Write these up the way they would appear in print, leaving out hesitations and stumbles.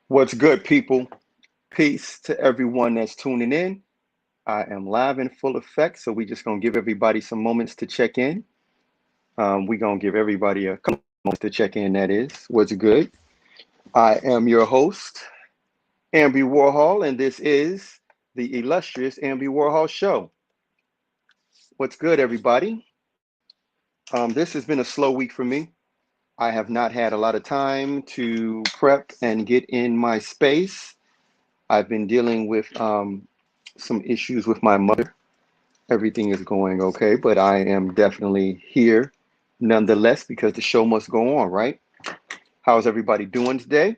What's good, people? Peace to everyone that's tuning in. I am live in full effect, so we just gonna give everybody some moments to check in. We gonna give everybody a couple moments to check in. That is, what's good? I am your host, Amby Warhol, and this is the illustrious Amby Warhol Show. What's good, everybody? This has been a slow week for me. I have not had a lot of time to prep and get in my space. I've been dealing with some issues with my mother. Everything is going okay, but I am definitely here nonetheless because the show must go on, right? How's everybody doing today?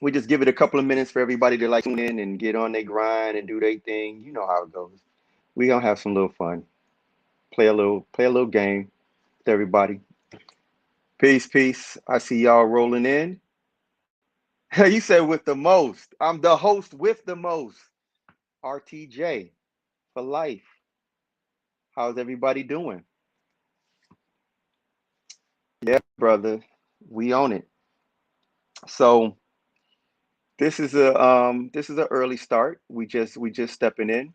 We just give it a couple of minutes for everybody to tune in and get on their grind and do their thing. You know how it goes. We gonna have some little fun. Play a little game with everybody. Peace, peace. I see y'all rolling in. You said with the most. I'm the host with the most. RTJ for life. How's everybody doing? Yeah, brother. We own it. So this is a early start. We just stepping in,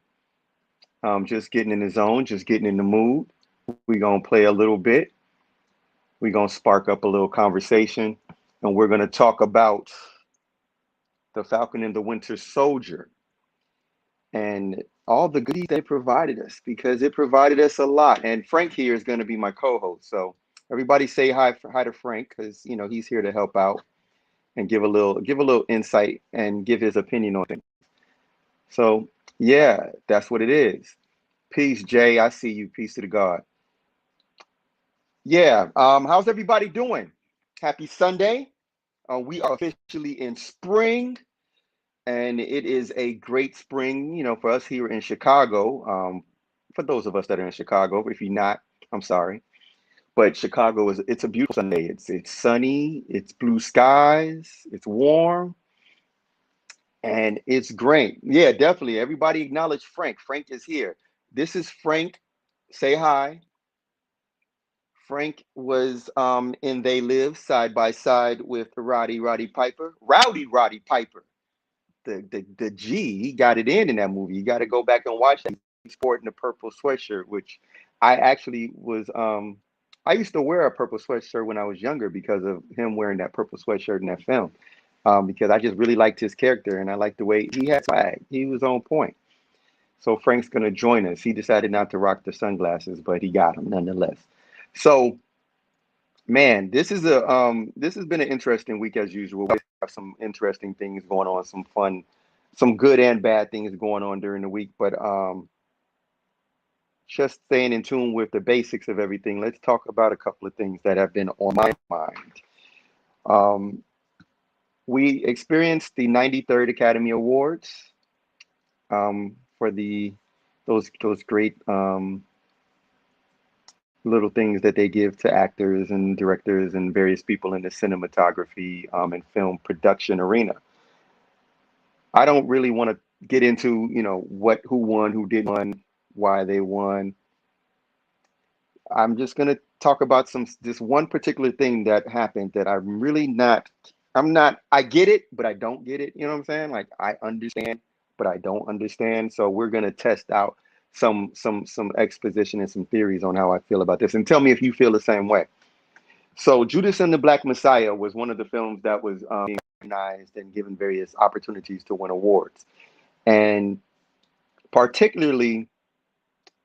just getting in the zone, just getting in the mood. We gonna play a little bit. We gonna spark up a little conversation, and we're gonna talk about the Falcon and the Winter Soldier and all the goodies they provided us because it provided us a lot. And Frank here is gonna be my co-host. So everybody say hi to Frank because he's here to help out and give a little insight and give his opinion on things. So yeah, that's what it is. Peace, Jay. I see you. Peace to the God. Yeah. How's everybody doing? Happy Sunday. We are officially in spring, and it is a great spring, for us here in Chicago. For those of us that are in Chicago, if you're not, I'm sorry. But Chicago it's a beautiful Sunday. It's sunny, it's blue skies, it's warm, and it's great. Yeah, definitely. Everybody acknowledge Frank. Frank is here. This is Frank. Say hi. Frank was in They Live side by side with Roddy Piper. Rowdy Piper. The G, he got it in that movie. You got to go back and watch that. He's sporting the purple sweatshirt, which I actually was. I used to wear a purple sweatshirt when I was younger because of him wearing that purple sweatshirt in that film. Because I just really liked his character and I liked the way he had swag. He was on point. So Frank's gonna join us. He decided not to rock the sunglasses, but he got them nonetheless. So man, this has been an interesting week as usual. We have some interesting things going on, some fun, some good and bad things going on during the week. But just staying in tune with the basics of everything. Let's talk about a couple of things that have been on my mind. Um, we experienced the 93rd Academy Awards for the those great little things that they give to actors and directors and various people in the cinematography and film production arena. I don't really want to get into, who won, who didn't won, why they won. I'm just gonna talk about this one particular thing that happened that I get it, but I don't get it. You know what I'm saying? Like I understand, but I don't understand. So we're gonna test out some exposition and some theories on how I feel about this, and tell me if you feel the same way. So Judas and the Black Messiah was one of the films that was being recognized and given various opportunities to win awards, and particularly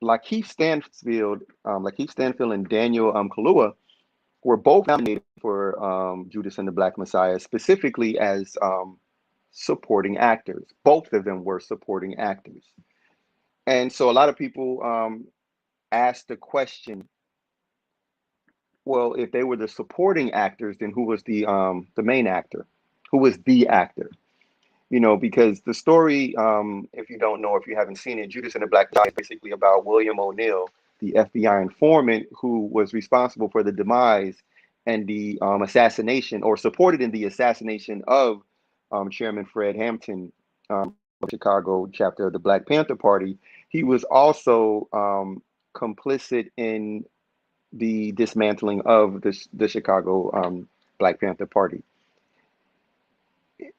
Lakeith Stanfield and Daniel Kaluuya were both nominated for Judas and the Black Messiah, specifically as supporting actors. Both of them were supporting actors. And so a lot of people asked the question, well, if they were the supporting actors, then who was the main actor? Who was the actor? Because the story, if you don't know, if you haven't seen it, Judas and the Black Messiah is basically about William O'Neill, the FBI informant who was responsible for the demise and the assassination, or supported in the assassination of Chairman Fred Hampton, Chicago chapter of the Black Panther Party. He was also complicit in the dismantling of the Chicago Black Panther Party.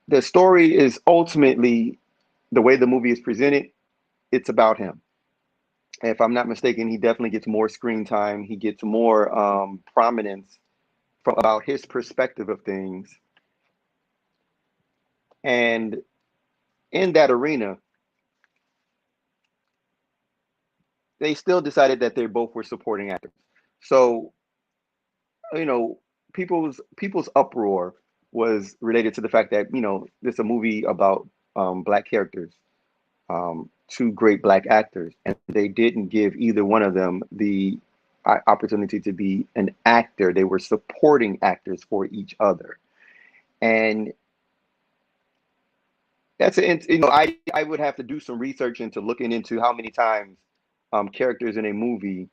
the story is ultimately the way the movie is presented. It's about him. If I'm not mistaken, he definitely gets more screen time. He gets more prominence from about his perspective of things. And in that arena, they still decided that they both were supporting actors. So, you know, people's uproar was related to the fact that, this is a movie about black characters, two great black actors, and they didn't give either one of them the opportunity to be an actor. They were supporting actors for each other. And I would have to do some research into looking into how many times characters in a movie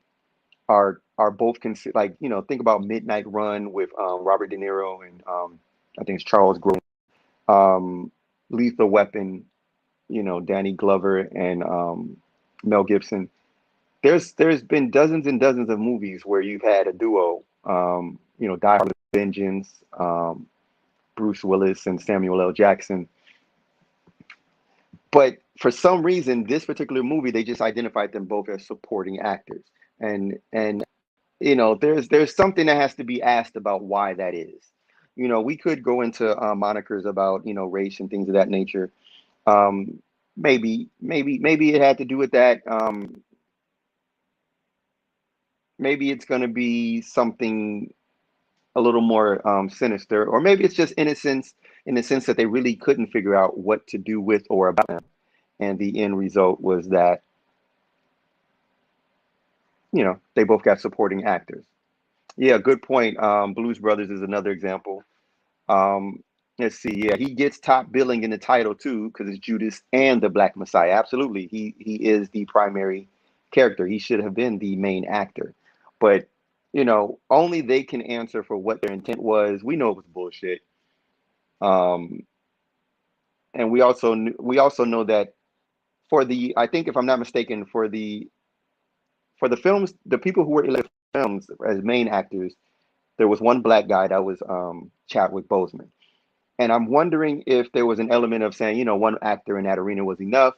are both considered, like, think about Midnight Run with Robert De Niro and I think it's Charles Grodin, Lethal Weapon, Danny Glover and Mel Gibson. There's been dozens and dozens of movies where you've had a duo, Die Hard with Vengeance, Bruce Willis and Samuel L. Jackson. But for some reason, this particular movie, they just identified them both as supporting actors. And there's something that has to be asked about why that is. We could go into monikers about, race and things of that nature. Um, maybe it had to do with that. Maybe it's going to be something a little more sinister, or maybe it's just innocence in the sense that they really couldn't figure out what to do with or about them. And the end result was that, they both got supporting actors. Yeah, good point. Blues Brothers is another example. Um, let's see. Yeah, he gets top billing in the title too because it's Judas and the Black Messiah. Absolutely, he is the primary character. He should have been the main actor, but only they can answer for what their intent was. We know it was bullshit, um, and we also know that for the I think if I'm not mistaken for the films, the people who were elected for films as main actors, there was one black guy that was Chadwick Boseman. And I'm wondering if there was an element of saying, one actor in that arena was enough,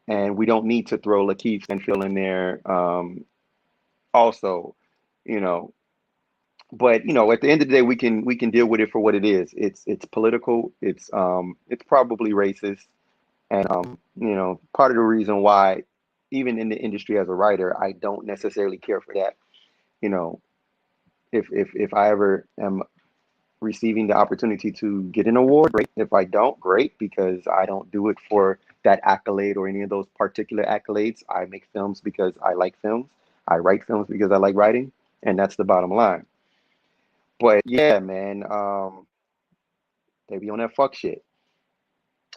and we don't need to throw Lakeith Stanfield in there also, you know. But at the end of the day, we can deal with it for what it is. It's political. It's probably racist, and part of the reason why, even in the industry as a writer, I don't necessarily care for that. You know, if I ever am receiving the opportunity to get an award, great. If I don't, great, because I don't do it for that accolade or any of those particular accolades. I make films because I like films. I write films because I like writing, and that's the bottom line. But yeah, man, they be on that fuck shit.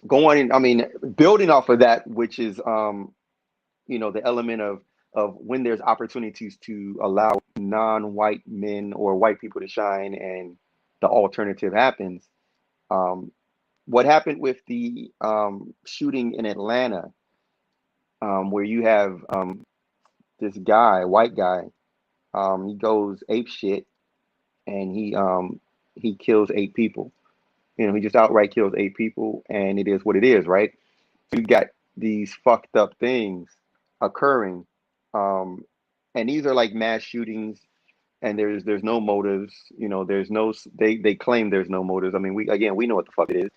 Going, I mean, building off of that, which is the element of when there's opportunities to allow non-white men or white people to shine, and the alternative happens. Um, what happened with the shooting in Atlanta, where you have this guy, white guy, he goes ape shit, and he kills 8 people. He just outright kills 8 people, and it is what it is, right? So you got these fucked up things occurring, um, and these are like mass shootings, and there's no motives. There's no they claim there's no motives. I mean, we know what the fuck it is.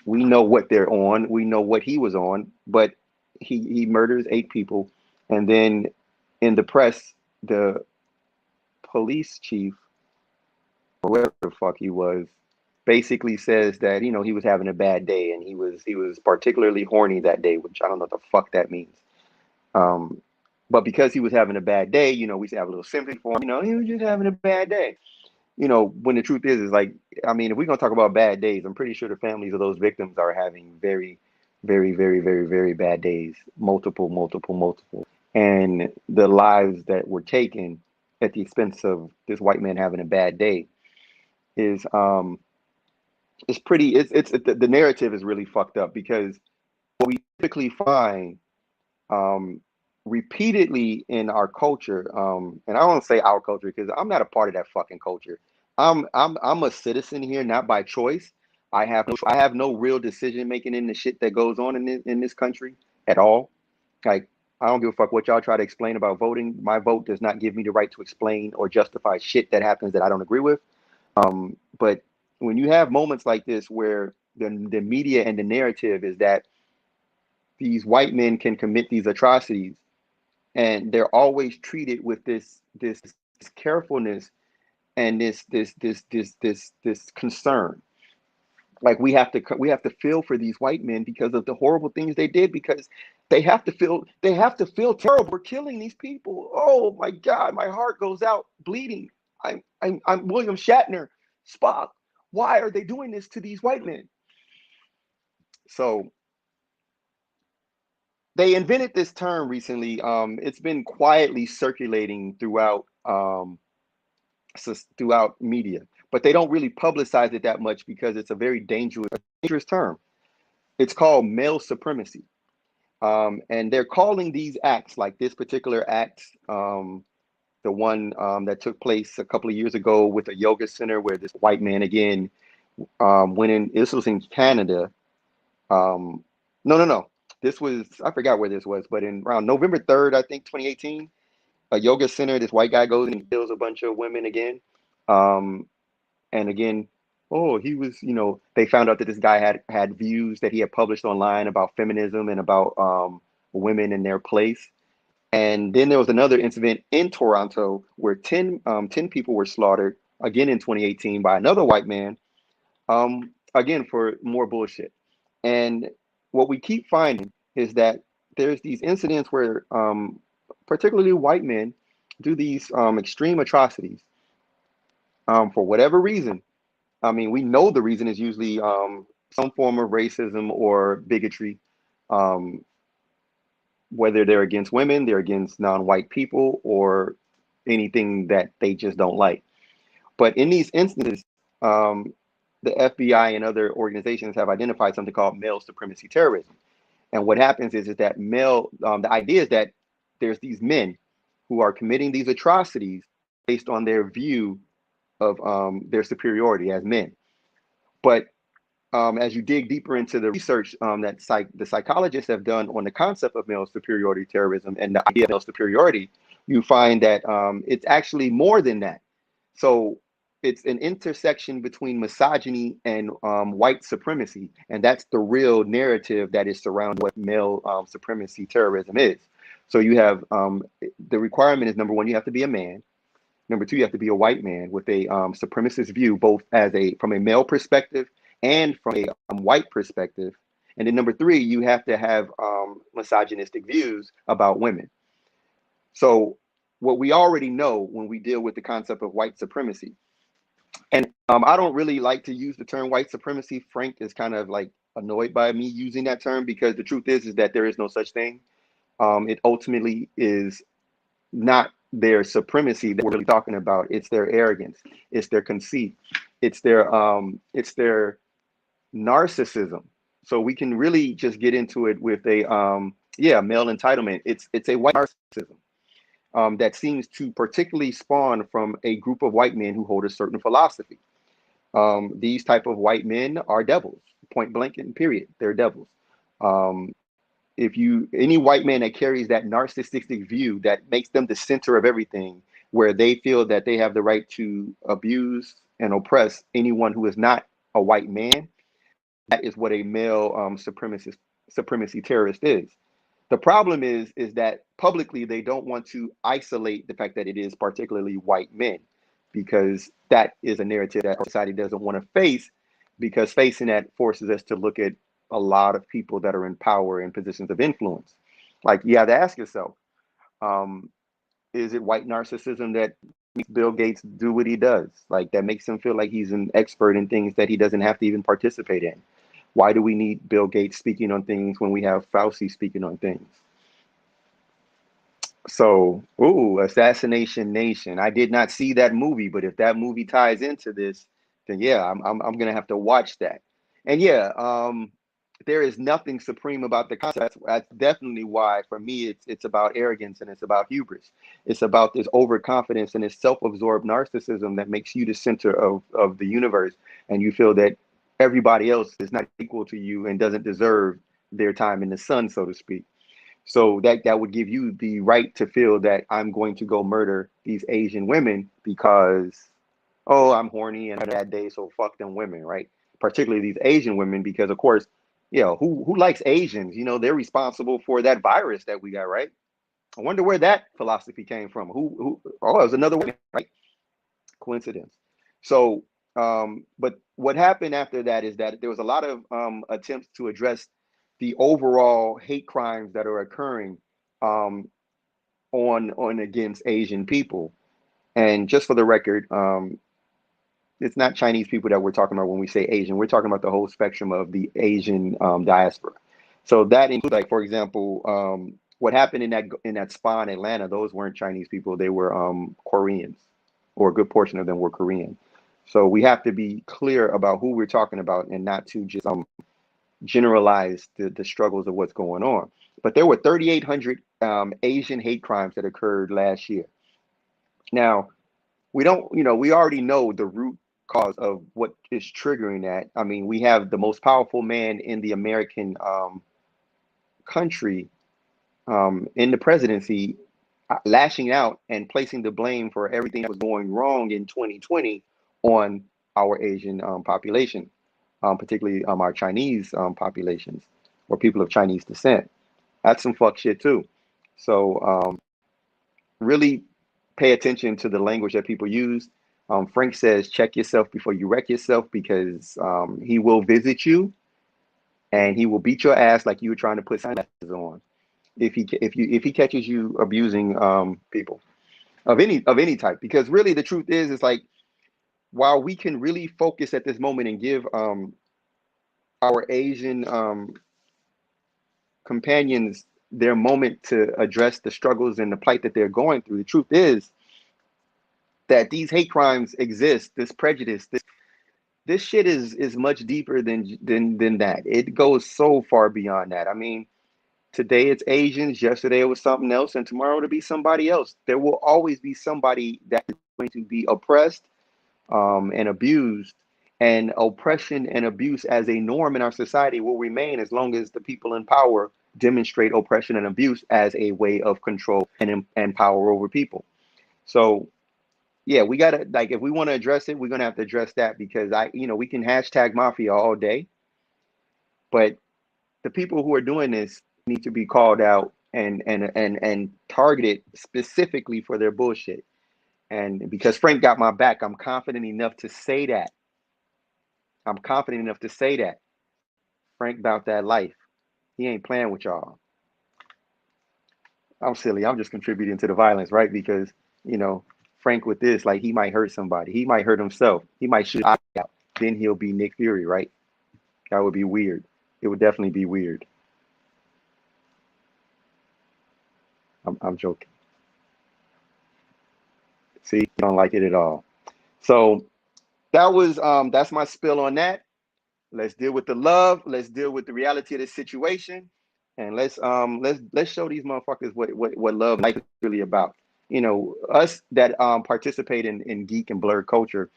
We know what they're on. We know what he was on, but he murders 8 people, and then in the press, the police chief, or whatever the fuck he was, basically says that he was having a bad day, and he was particularly horny that day, which I don't know what the fuck that means. Um, but because he was having a bad day, we have a little sympathy for him. He was just having a bad day. When the truth is like, I mean, if we're gonna talk about bad days, I'm pretty sure the families of those victims are having very, very, very, very, very bad days, multiple, multiple, multiple, and the lives that were taken at the expense of this white man having a bad day is it's pretty. It's the narrative is really fucked up, because what we typically find um, repeatedly in our culture, and I don't say our culture because I'm not a part of that fucking culture. I'm a citizen here, not by choice. I have no real decision making in the shit that goes on in this country at all. Like, I don't give a fuck what y'all try to explain about voting. My vote does not give me the right to explain or justify shit that happens that I don't agree with. But when you have moments like this where the media and the narrative is that these white men can commit these atrocities, and they're always treated with this carefulness and this concern. Like, we have to feel for these white men because of the horrible things they did, because they have to feel terrible for killing these people. Oh my God, my heart goes out bleeding. I'm William Shatner, Spock. Why are they doing this to these white men? So they invented this term recently. It's been quietly circulating throughout media, but they don't really publicize it that much because it's a very dangerous term. It's called male supremacy. And they're calling these acts, like this particular act, the one that took place a couple of years ago with a yoga center where this white man again went in. This was in Canada. No. This was, I forgot where this was, but in around November 3rd, I think 2018, a yoga center. This white guy goes and kills a bunch of women again. Um, and again, oh, he was, they found out that this guy had views that he had published online about feminism and about women in their place. And then there was another incident in Toronto where 10 people were slaughtered again in 2018 by another white man, again for more bullshit. And what we keep finding is that there's these incidents where particularly white men do these extreme atrocities for whatever reason. I mean, we know the reason is usually some form of racism or bigotry, um, whether they're against women, they're against non-white people, or anything that they just don't like. But in these instances, um, the FBI and other organizations have identified something called male supremacy terrorism. And what happens is that the idea is that there's these men who are committing these atrocities based on their view of their superiority as men. But as you dig deeper into the research that the psychologists have done on the concept of male superiority terrorism and the idea of male superiority, you find that it's actually more than that. So it's an intersection between misogyny and white supremacy, and that's the real narrative that is surrounding what male supremacy terrorism is. So you have the requirement is, number one, you have to be a man. Number two, you have to be a white man with a supremacist view, both from a male perspective and from a white perspective. And then number three, you have to have misogynistic views about women. So what we already know when we deal with the concept of white supremacy, and I don't really like to use the term white supremacy. Frank is kind of like annoyed by me using that term, because the truth is that there is no such thing. It ultimately is not their supremacy that we're really talking about. It's their arrogance, it's their conceit, it's their narcissism. So we can really just get into it with a male entitlement. It's a white narcissism that seems to particularly spawn from a group of white men who hold a certain philosophy. These type of white men are devils, point blank and period. They're devils. Um, if any white man that carries that narcissistic view that makes them the center of everything, where they feel that they have the right to abuse and oppress anyone who is not a white man, that is what a male supremacy terrorist is. The problem is that publicly they don't want to isolate the fact that it is particularly white men, because that is a narrative that our society doesn't want to face, because facing that forces us to look at a lot of people that are in power and positions of influence. Like, you have to ask yourself, um, is it white narcissism that makes Bill Gates do what he does? Like, that makes him feel like he's an expert in things that he doesn't have to even participate in. Why do we need Bill Gates speaking on things when we have Fauci speaking on things? So, ooh, Assassination Nation. I did not see that movie, but if that movie ties into this, then yeah, I'm gonna have to watch that. And yeah, there is nothing supreme about the concept. That's definitely why, for me, it's about arrogance and it's about hubris. It's about this overconfidence and this self-absorbed narcissism that makes you the center of the universe, and you feel that everybody else is not equal to you and doesn't deserve their time in the sun, so to speak. So that would give you the right to feel that I'm going to go murder these Asian women because, oh, I'm horny and I had a bad day, so fuck them women, right? Particularly these Asian women, because of course, who likes Asians? They're responsible for that virus that we got, right? I wonder where that philosophy came from. Who? Oh, it was another woman, right? Coincidence. So, but what happened after that is that there was a lot of attempts to address the overall hate crimes that are occurring um, on against Asian people. And just for the record, it's not Chinese people that we're talking about when we say Asian. We're talking about the whole spectrum of the Asian diaspora. So that includes, like, for example, what happened in that spa in Atlanta. Those weren't Chinese people; they were Koreans, or a good portion of them were Korean. So we have to be clear about who we're talking about and not to just generalize the struggles of what's going on. But there were 3,800 Asian hate crimes that occurred last year. Now, we don't, we already know the root cause of what is triggering that. I mean, we have the most powerful man in the American country in the presidency lashing out and placing the blame for everything that was going wrong in 2020 on our Asian population, particularly our Chinese populations or people of Chinese descent. That's some fuck shit too. So really pay attention to the language that people use. Frank says, check yourself before you wreck yourself, because he will visit you and he will beat your ass like you were trying to put sunglasses on if he catches you abusing people of any type. Because really, the truth is, it's like, while we can really focus at this moment and give our Asian companions their moment to address the struggles and the plight that they're going through, the truth is that these hate crimes exist. This prejudice, this shit is much deeper than that. It goes so far beyond that. I mean, today it's Asians, yesterday it was something else, and tomorrow it'll be somebody else. There will always be somebody that is going to be oppressed and abused, and oppression and abuse as a norm in our society will remain as long as the people in power demonstrate oppression and abuse as a way of control and power over people. So yeah, we gotta, like, if we want to address it, we're gonna have to address that, because we can hashtag mafia all day, but the people who are doing this need to be called out and targeted specifically for their bullshit. And because Frank got my back, I'm confident enough to say that. Frank about that life. He ain't playing with y'all. I'm silly. I'm just contributing to the violence, right? Because, you know, Frank with this, like, he might hurt somebody. He might hurt himself. He might shoot out. Then he'll be Nick Fury, right? That would be weird. It would definitely be weird. I'm joking. See, you don't like it at all. So that's my spill on that. Let's deal with the love. Let's deal with the reality of the situation, and let's show these motherfuckers what love life is really about. Us that participate in geek and blurred culture.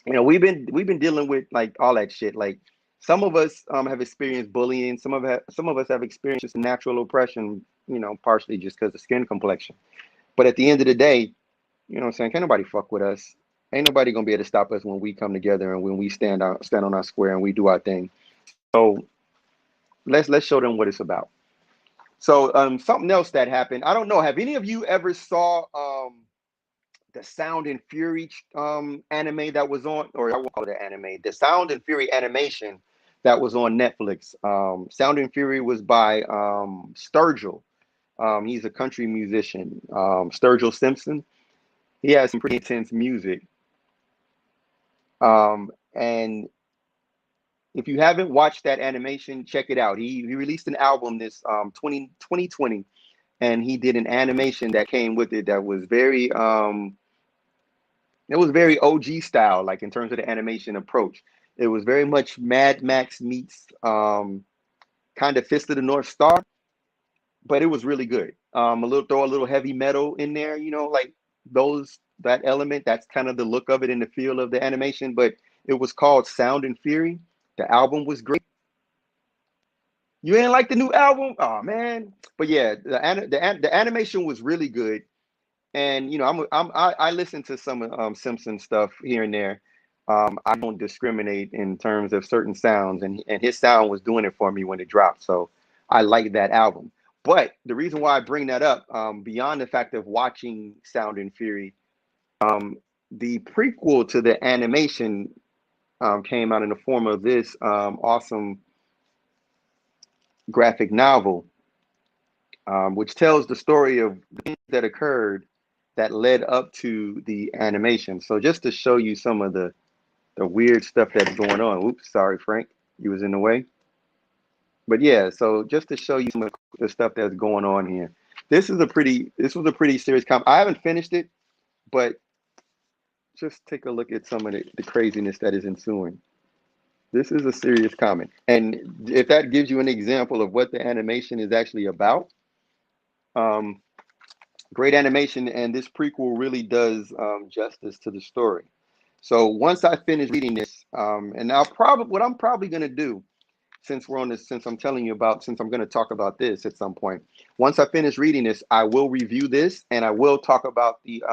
We've been dealing with, like, all that shit. Like, some of us have experienced bullying. Some of us have experienced just natural oppression. Partially just because of skin complexion. But at the end of the day, what I'm saying, can't nobody fuck with us. Ain't nobody gonna be able to stop us when we come together and when we stand on our square and we do our thing. So let's show them what it's about. So something else that happened. I don't know. Have any of you ever saw the Sound and Fury anime that was on, or I won't call it anime, the Sound and Fury animation that was on Netflix? Sound and Fury was by Sturgill. He's a country musician. Sturgill Simpson. He has some pretty intense music. And if you haven't watched that animation, check it out. He released an album this 2020, and he did an animation that came with it that was very OG style, like, in terms of the animation approach. It was very much Mad Max meets kind of Fist of the North Star, but it was really good. Throw a little heavy metal in there, like that element. That's kind of the look of it and the feel of the animation. But it was called Sound and Fury. The album was great. You ain't like the new album? Oh man. But yeah, the animation was really good. And you know, I listen to some Simpson stuff here and there. I don't discriminate in terms of certain sounds, and his sound was doing it for me when it dropped. So I like that album. But the reason why I bring that up, beyond the fact of watching Sound and Fury, the prequel to the animation came out in the form of this awesome graphic novel, which tells the story of things that occurred that led up to the animation. So just to show you some of the weird stuff that's going on. Oops, sorry, Frank, you was in the way. But yeah, so just to show you some of the stuff that's going on here. This was a pretty serious I haven't finished it, but just take a look at some of the craziness that is ensuing. This is a serious comment. And if that gives you an example of what the animation is actually about, um, great animation, and this prequel really does justice to the story. So once I finish reading this, and what I'm probably going to do, since we're on this, since I'm going to talk about this at some point. Once I finish reading this, I will review this, and I will talk about the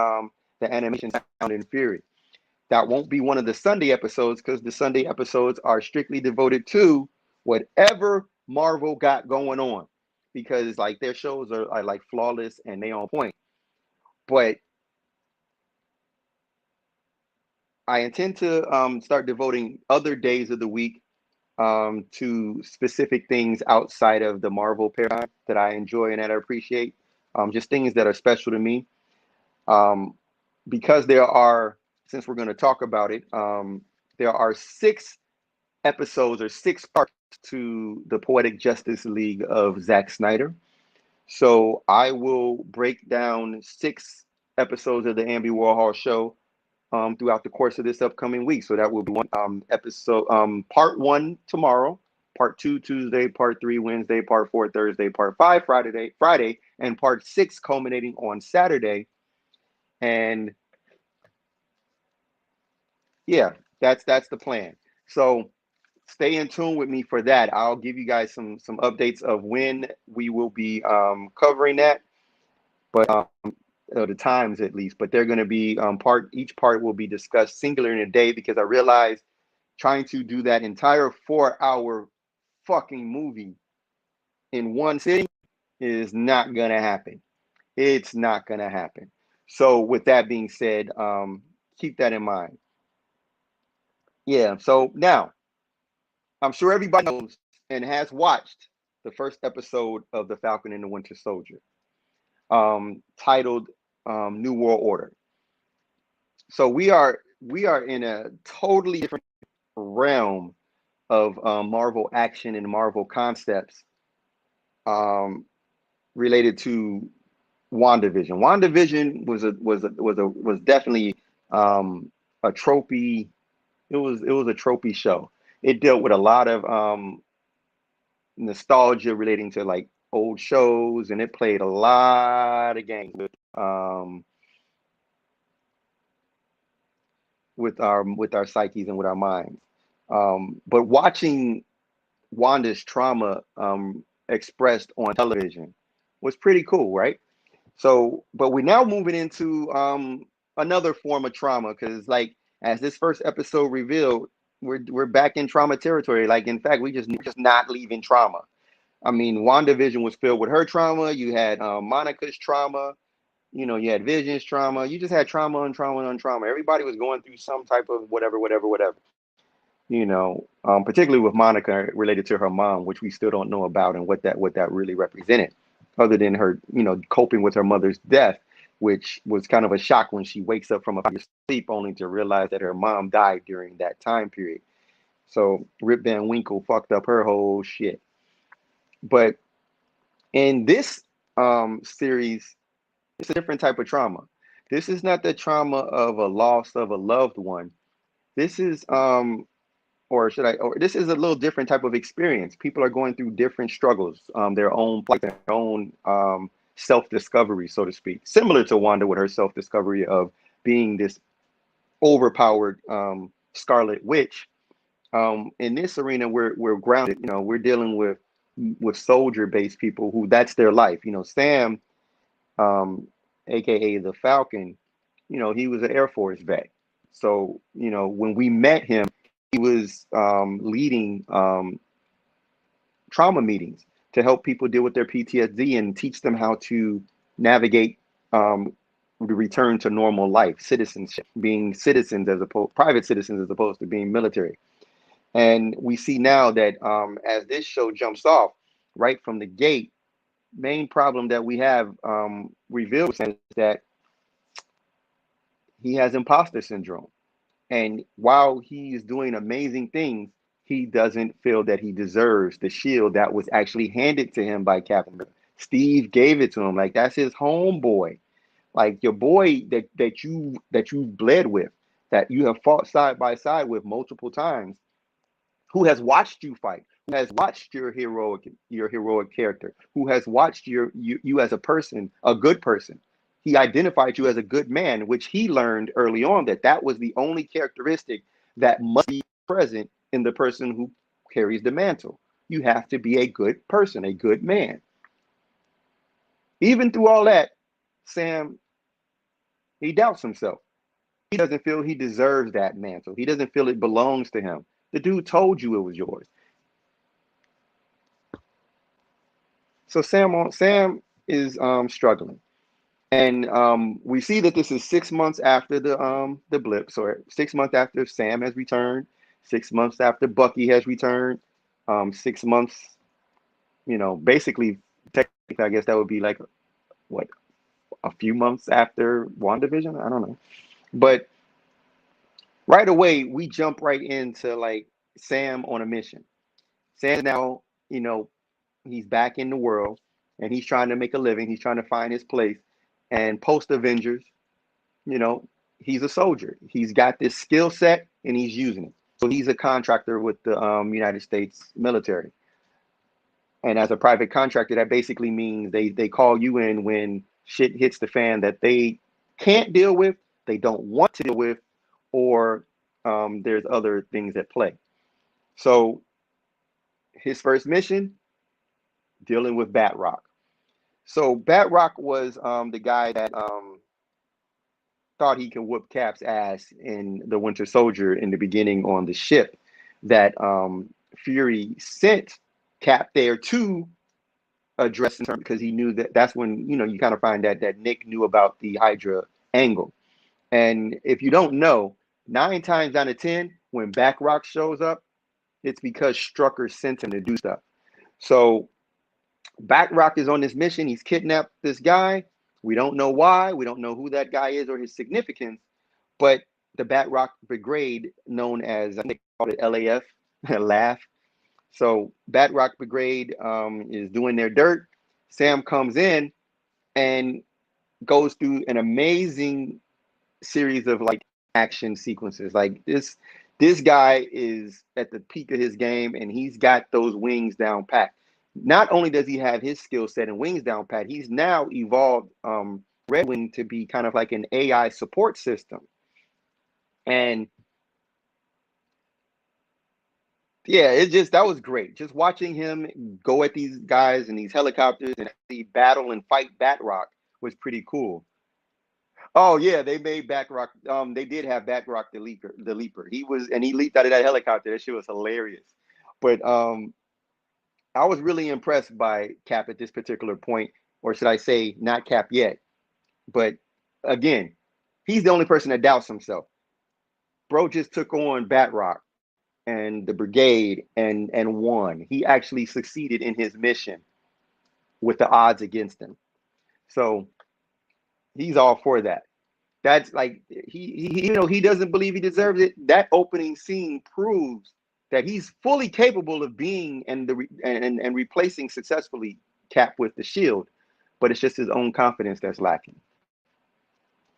animation Sound and Fury. That won't be one of the Sunday episodes because the Sunday episodes are strictly devoted to whatever Marvel got going on, because like their shows are like flawless and they on point. But I intend to start devoting other days of the week to specific things outside of the Marvel paradigm that I enjoy and that I appreciate. Just things that are special to me. Um, because since we're going to talk about it, there are 6 episodes or 6 parts to the Poetic Justice League of Zack Snyder. So I will break down 6 episodes of the AMBY WARHOL Show throughout the course of this upcoming week. So that will be one episode, part 1 tomorrow, part 2 Tuesday, part 3 Wednesday, part 4 Thursday, part 5 Friday, and part 6 culminating on Saturday. And yeah, that's the plan. So stay in tune with me for that. I'll give you guys some updates of when we will be covering that, but the times at least. But they're going to be each part will be discussed singular in a day, because I realized trying to do that entire 4-hour fucking movie in one sitting is not going to happen. It's not going to happen. So with that being said, keep that in mind. Yeah. So now I'm sure everybody knows and has watched the first episode of The Falcon and the Winter Soldier, titled New World Order. So we are in a totally different realm of Marvel action and Marvel concepts related to WandaVision. WandaVision was definitely a tropey. It was a tropey show. It dealt with a lot of nostalgia relating to like old shows, and it played a lot of games with our psyches and with our minds. But watching Wanda's trauma expressed on television was pretty cool, right? So, but we're now moving into another form of trauma, because, like, as this first episode revealed, we're back in trauma territory. Like, in fact, we're just not leaving trauma. I mean, WandaVision was filled with her trauma. You had Monica's trauma. You know, you had Vision's trauma. You just had trauma on trauma on trauma. Everybody was going through some type of whatever. You know, particularly with Monica related to her mom, which we still don't know about and what that really represented, other than her, you know, coping with her mother's death, which was kind of a shock when she wakes up from a sleep only to realize that her mom died during that time period. So Rip Van Winkle fucked up her whole shit. But in this series, it's a different type of trauma. This is not the trauma of a loss of a loved one. This is this is a little different type of experience. People are going through different struggles, their own self-discovery, so to speak, similar to Wanda with her self-discovery of being this overpowered Scarlet Witch, In this arena, we're grounded. You know, we're dealing with soldier-based people who that's their life. You know, Sam, um, aka the Falcon, you know, he was an Air Force vet. So, you know, when we met him, he was leading trauma meetings to help people deal with their PTSD and teach them how to navigate the return to normal life, citizenship, being citizens as opposed private citizens as opposed to being military. And we see now that as this show jumps off right from the gate, main problem that we have revealed is that he has imposter syndrome. And while he is doing amazing things, he doesn't feel that he deserves the shield that was actually handed to him by Captain America. Steve gave it to him. Like that's his homeboy. Like your boy that you bled with, that you have fought side by side with multiple times, who has watched you fight, who has watched your heroic character, who has watched you as a person, a good person. He identified you as a good man, which he learned early on that that was the only characteristic that must be present in the person who carries the mantle. You have to be a good person, a good man. Even through all that, Sam, he doubts himself. He doesn't feel he deserves that mantle. He doesn't feel it belongs to him. The dude told you it was yours. So Sam is struggling, and we see that this is 6 months after the blip. So 6 months after Sam has returned, 6 months after Bucky has returned, 6 months. You know, basically, technically, I guess that would be like what, a few months after WandaVision. I don't know, but right away we jump right into like Sam on a mission. Sam now, you know, he's back in the world and he's trying to make a living. He's trying to find his place. And post Avengers, you know, he's a soldier. He's got this skill set and he's using it. So he's a contractor with the United States military. And as a private contractor, that basically means they call you in when shit hits the fan that they can't deal with, they don't want to deal with, or there's other things at play. So his first mission, dealing with Batroc. So Batroc was the guy that thought he could whoop Cap's ass in the Winter Soldier in the beginning on the ship that Fury sent Cap there to address in terms because he knew that that's when, you know, you kind of find that Nick knew about the Hydra angle. And if you don't know, 9 times out of 10, when Batroc shows up, it's because Strucker sent him to do stuff. So Batroc is on this mission. He's kidnapped this guy. We don't know why. We don't know who that guy is or his significance. But the Batroc Brigade, known as, I think they call it LAF, laugh. So Batroc Brigade is doing their dirt. Sam comes in and goes through an amazing series of like action sequences. Like this guy is at the peak of his game and he's got those wings down pat. Not only does he have his skill set and wings down pat, he's now evolved Red Wing to be kind of like an AI support system. And yeah, it just that was great. Just watching him go at these guys and these helicopters and actually battle and fight Batroc was pretty cool. Oh yeah, they made Batroc. They did have Batroc the leaper. He leaped out of that helicopter. That shit was hilarious. But I was really impressed by Cap at this particular point, or should I say, not Cap yet. But again, he's the only person that doubts himself. Bro just took on Batroc and the brigade and won. He actually succeeded in his mission with the odds against him. So he's all for that. That's like he you know, he doesn't believe he deserves it. That opening scene proves that he's fully capable of being and replacing successfully Cap with the shield, but it's just his own confidence that's lacking.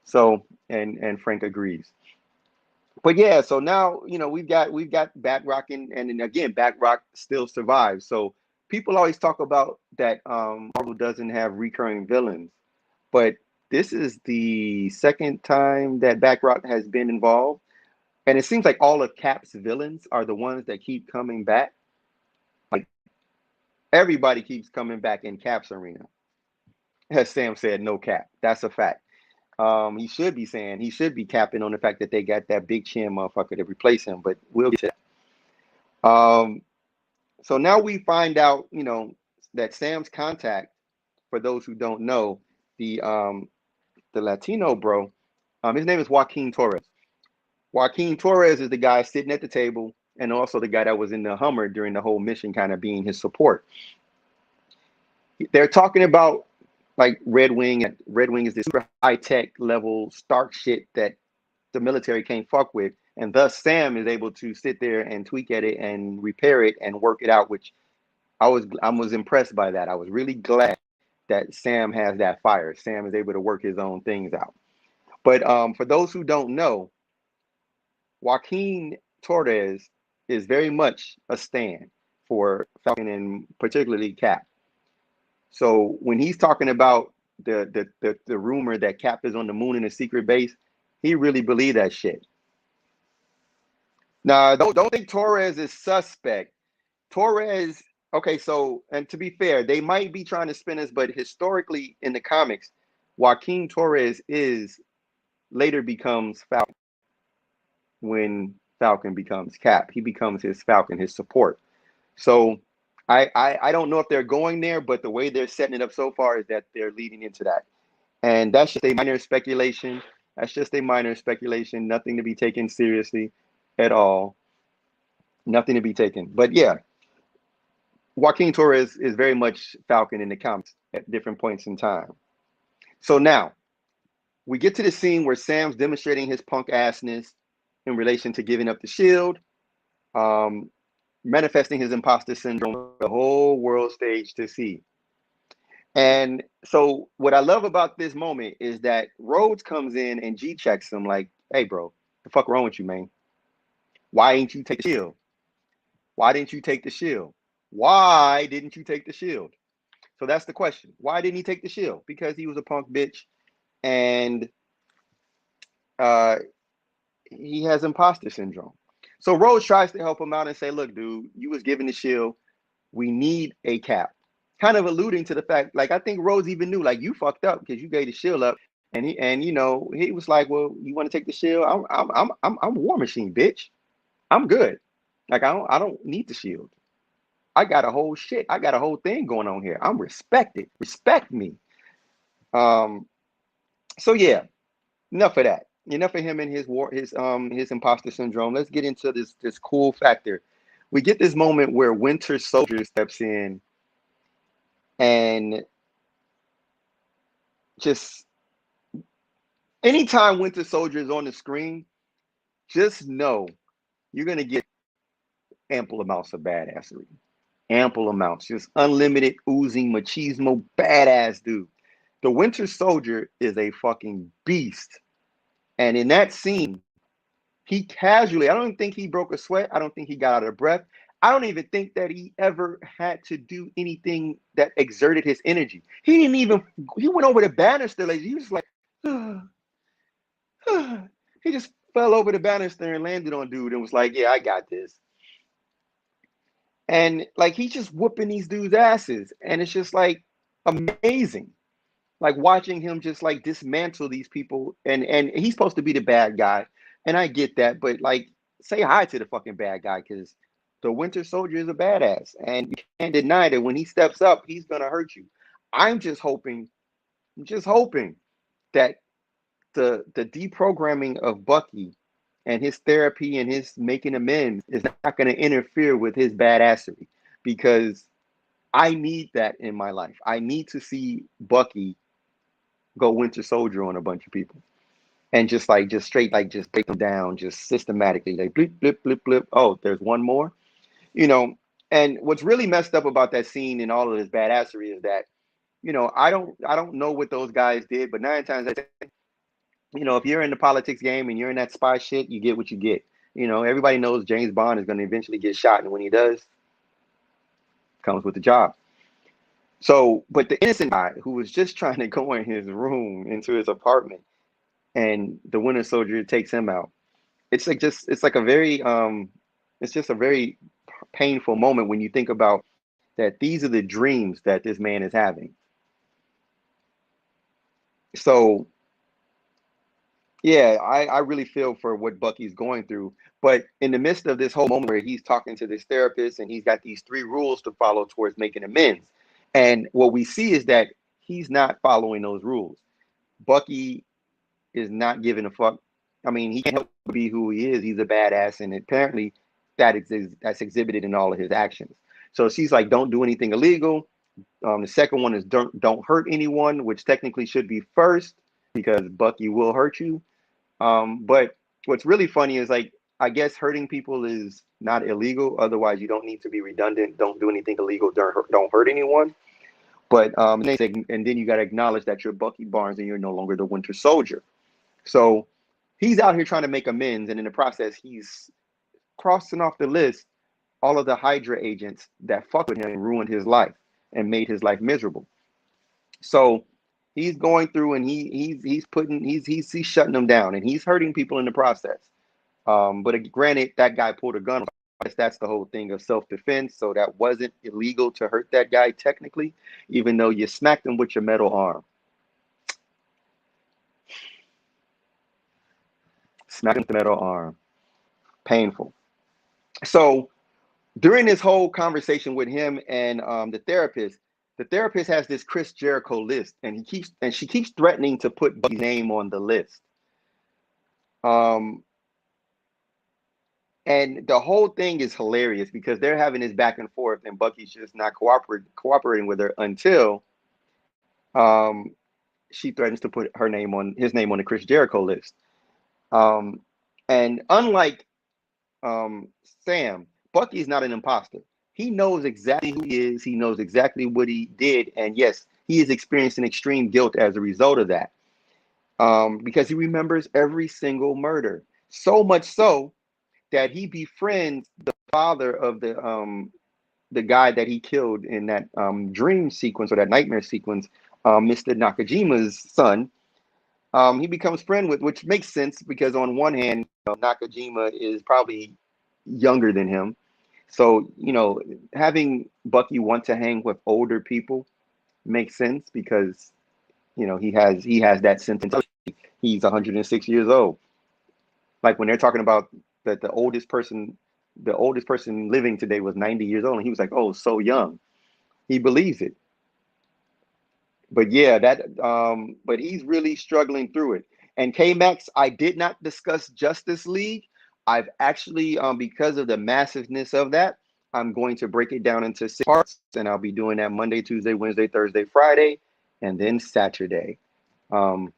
So and Frank agrees. But yeah, so now, you know, we've got Batroc and again Batroc still survives. So people always talk about that Marvel doesn't have recurring villains, but this is the second time that Batroc has been involved. And it seems like all of Cap's villains are the ones that keep coming back. Like everybody keeps coming back in Cap's arena. As Sam said, no Cap. That's a fact. He should be capping on the fact that they got that big chin motherfucker to replace him, but we'll get to that. So now we find out, that Sam's contact, for those who don't know, the Latino bro, his name is Joaquin Torres. Joaquin Torres is the guy sitting at the table and also the guy that was in the Hummer during the whole mission, kind of being his support. They're talking about like Red Wing, and Red Wing is this super high-tech level Stark shit that the military can't fuck with. And thus Sam is able to sit there and tweak at it and repair it and work it out, which I was impressed by that. I was really glad that Sam has that fire. Sam is able to work his own things out. But for those who don't know, Joaquin Torres is very much a stand for Falcon and particularly Cap. So when he's talking about the rumor that Cap is on the moon in a secret base, he really believed that shit. Now, don't think Torres is suspect. Torres, okay, so, and to be fair, they might be trying to spin us, but historically in the comics, Joaquin Torres later becomes Falcon when Falcon becomes Cap. He becomes his Falcon, his support. So I don't know if they're going there, but the way they're setting it up so far is that they're leading into that. And that's just a minor speculation. Nothing to be taken seriously at all. Nothing to be taken. But yeah, Joaquin Torres is very much Falcon in the comics at different points in time. So now we get to the scene where Sam's demonstrating his punk assness in relation to giving up the shield, manifesting his imposter syndrome, the whole world stage to see. And so what I love about this moment is that Rhodes comes in and G checks him like, hey, bro, the fuck wrong with you, man? Why ain't you take the shield? Why didn't you take the shield? Why didn't you take the shield? So that's the question. Why didn't he take the shield? Because he was a punk bitch and he has imposter syndrome. So Rhodes tries to help him out and say, look, dude, you was given the shield. We need a Cap. Kind of alluding to the fact, like, I think Rhodes even knew, like, you fucked up because you gave the shield up. And he was like, well, you want to take the shield? I'm War Machine, bitch. I'm good. Like, I don't need the shield. I got a whole thing going on here. I'm respected. Respect me. So yeah, enough of that. Enough of him and his imposter syndrome. Let's get into this cool factor. We get this moment where Winter Soldier steps in and just anytime Winter Soldier is on the screen, just know you're gonna get ample amounts of badassery. Ample amounts, just unlimited oozing machismo badass dude. The Winter Soldier is a fucking beast. And in that scene, he casually, I don't think he broke a sweat. I don't think he got out of breath. I don't even think that he ever had to do anything that exerted his energy. He went over the banister. Like, he was like, he just fell over the banister and landed on dude and was like, yeah, I got this. And like, he's just whooping these dudes' asses. And it's just like amazing. Like watching him just like dismantle these people. And he's supposed to be the bad guy. And I get that, but like, say hi to the fucking bad guy, because the Winter Soldier is a badass, and you can't deny that when he steps up, he's gonna hurt you. I'm just hoping that the deprogramming of Bucky and his therapy and his making amends is not gonna interfere with his badassery, because I need that in my life. I need to see Bucky go Winter Soldier on a bunch of people. And just straight, like, just break them down, just systematically, like blip, blip, blip, blip. Oh, there's one more, And what's really messed up about that scene and all of this badassery is that, I don't know what those guys did, but 9 times out of 10, if you're in the politics game and you're in that spy shit, you get what you get. Everybody knows James Bond is going to eventually get shot, and when he does, comes with the job. So, but the innocent guy who was just trying to go in his room, into his apartment, and the Winter Soldier takes him out. it's like just it's like a very it's just a very painful moment when you think about that these are the dreams that this man is having. So yeah, I really feel for what Bucky's going through. But in the midst of this whole moment where he's talking to this therapist and he's got these three rules to follow towards making amends. And what we see is that he's not following those rules. Bucky is not giving a fuck. I mean, he can't help but be who he is. He's a badass, and apparently that's exhibited in all of his actions. So she's like, don't do anything illegal. The second one is don't hurt anyone, which technically should be first because Bucky will hurt you. But what's really funny is like I guess hurting people is not illegal. Otherwise, you don't need to be redundant. Don't do anything illegal. Don't hurt anyone. But they say, and then you got to acknowledge that you're Bucky Barnes and you're no longer the Winter Soldier. So he's out here trying to make amends, and in the process, he's crossing off the list all of the Hydra agents that fucked with him and ruined his life and made his life miserable. So he's going through and he's shutting them down and he's hurting people in the process. But granted, that guy pulled a gun. I guess that's the whole thing of self-defense. So that wasn't illegal to hurt that guy technically, even though you smacked him with your metal arm. Smacked him with the metal arm. Painful. So during this whole conversation with him and the therapist has this Chris Jericho list, and she keeps threatening to put Bucky's name on the list. And the whole thing is hilarious because they're having this back and forth, and Bucky's just not cooperating with her until um, she threatens to put his name on the Chris Jericho list. Um, and unlike um, Sam, Bucky's not an imposter. He knows exactly who he is. He knows exactly what he did. And yes, he is experiencing extreme guilt as a result of that because he remembers every single murder. So much so that he befriends the father of the guy that he killed in that dream sequence or that nightmare sequence, Mr. Nakajima's son. He becomes friend with, which makes sense because on one hand, Nakajima is probably younger than him. So, having Bucky want to hang with older people makes sense because, he has that sense of he's 106 years old. Like when they're talking about that the oldest person living today was 90 years old, and he was like, "Oh, so young." He believes it. But yeah, but he's really struggling through it. And K Max, I did not discuss Justice League. I've actually, because of the massiveness of that, I'm going to break it down into 6 parts, and I'll be doing that Monday, Tuesday, Wednesday, Thursday, Friday, and then Saturday. Um,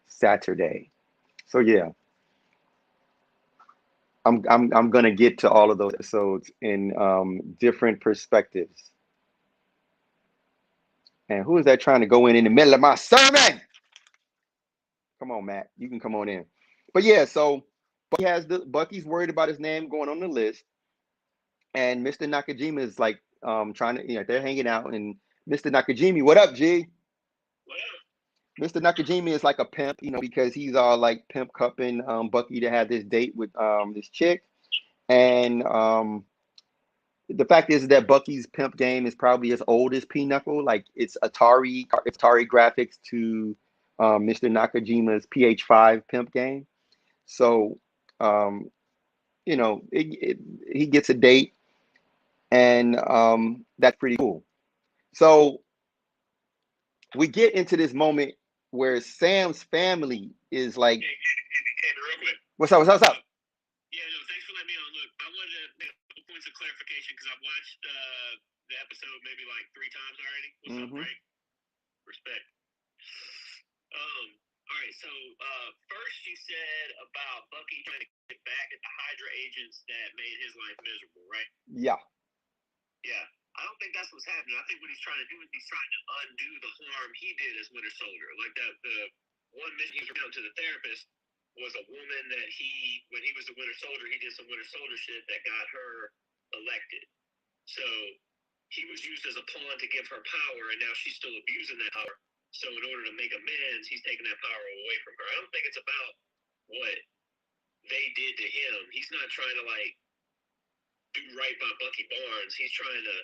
Saturday. So yeah, I'm gonna get to all of those episodes in different perspectives. And who is that trying to go in the middle of my sermon? Come on, Matt. You can come on in. But yeah, so Bucky's worried about his name going on the list, and Mr. Nakajima is like trying to, they're hanging out, and Mr. Nakajima, what up, G? What up? Mr. Nakajima is like a pimp, because he's all like pimp cupping Bucky to have this date with this chick, and the fact is that Bucky's pimp game is probably as old as Pinochle. Like it's Atari graphics to Mr. Nakajima's PH5 pimp game. So, um, he gets a date, and that's pretty cool. So we get into this moment where Sam's family is like, Hey, real quick. "What's up? What's up? Yeah, no, thanks for letting me on. Look, I wanted to make a couple points of clarification because I've watched the episode maybe like 3 times already. What's up, Frank? Respect. All right, so first you said about Bucky trying to get back at the Hydra agents that made his life miserable, right? Yeah. Yeah. I don't think that's what's happening. I think what he's trying to do is he's trying to undo the harm he did as Winter Soldier. Like the one mission he was to the therapist was a woman that when he was the Winter Soldier, he did some Winter Soldier shit that got her elected. So he was used as a pawn to give her power, and now she's still abusing that power. So in order to make amends, he's taking that power away from her. I don't think it's about what they did to him. He's not trying to like do right by Bucky Barnes. He's trying to do